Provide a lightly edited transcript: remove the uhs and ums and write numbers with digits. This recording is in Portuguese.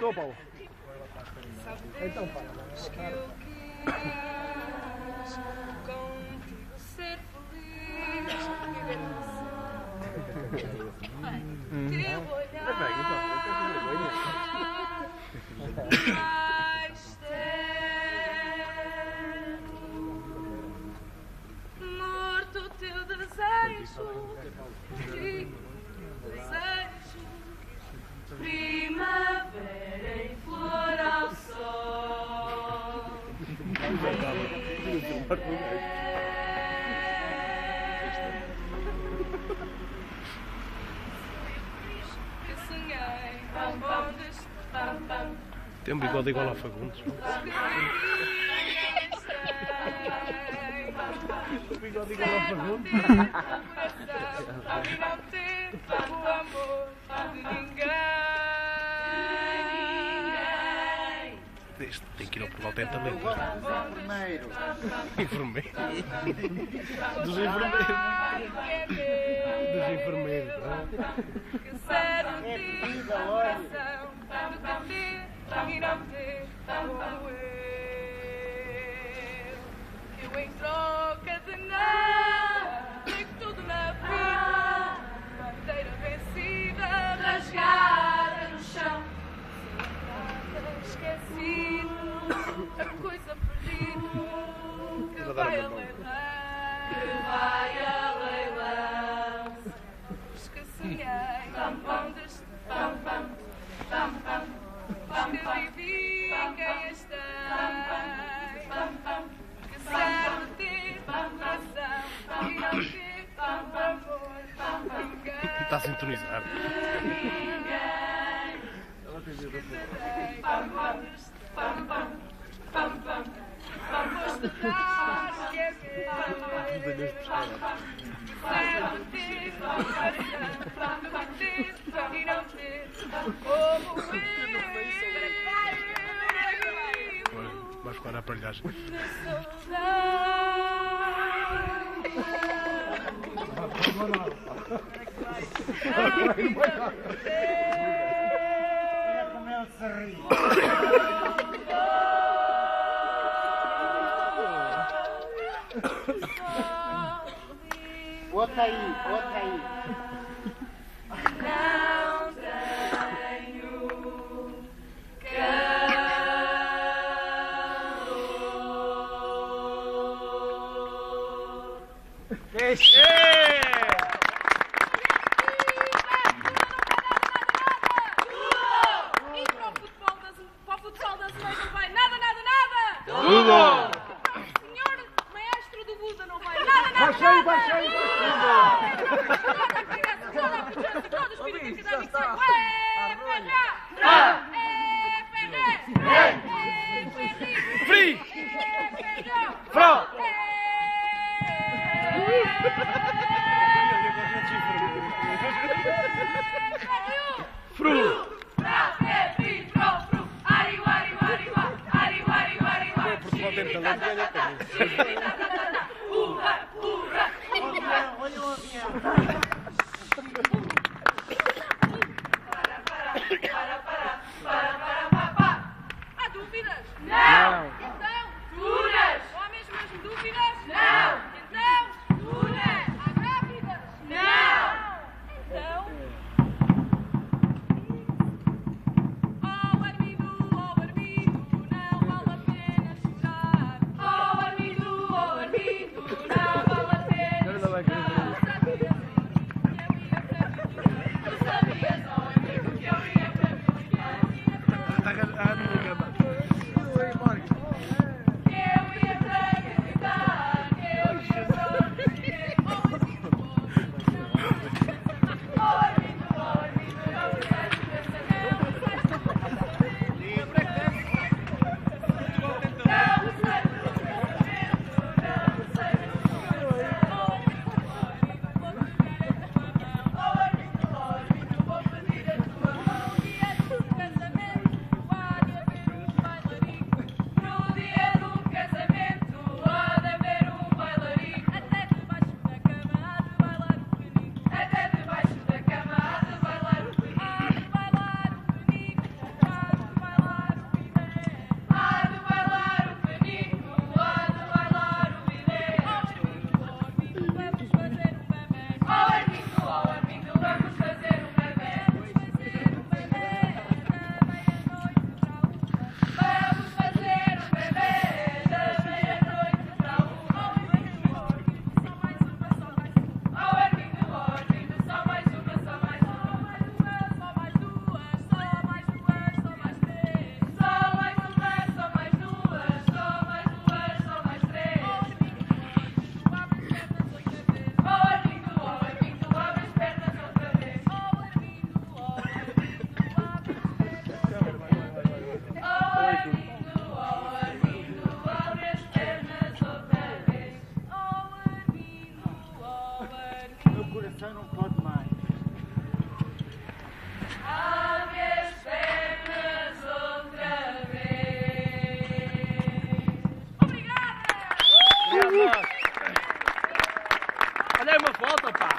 Estou, Paulo. Então, para. Contigo ser feliz, viver teu olhar mais certo, morto o teu desejo, primavera em flor ao sol. Que sonhei, Tem um bigode igual a Fagundes. O bigode igual a Fagundes. E não ter o amor de ninguém. Tem que ir ao Portugal, tem talento. Enfermeiro. Dos enfermeiros. Dos enfermeiros. Que serve de coração de ter e não ter como eu. Que eu em troca de nada digo tudo na vida. Bandeira vencida, rasgada no chão. Esquecido, a coisa perdida que vai a leilão, os que sonhei, os que vivi, quem estei, que serve ter coração e não ter amor, ninguém. Está a sintonizar. Vais ficar a aparelhagem. Bota aí, bota aí. Não tenho para o futsal das mães não vai nada. Tudo! Senhor maestro do Buda não vai nada. Baixei. Todos os espíritos académicos. Free! Frau! Fru! Olha o avião. Há dúvidas? Não! Então, duras! Ou há mesmo dúvidas? Não! Então, duras! Há grávidas? Não! Então... Oh, armido, não vale a pena chorar. Oh, armido, Volta, pá.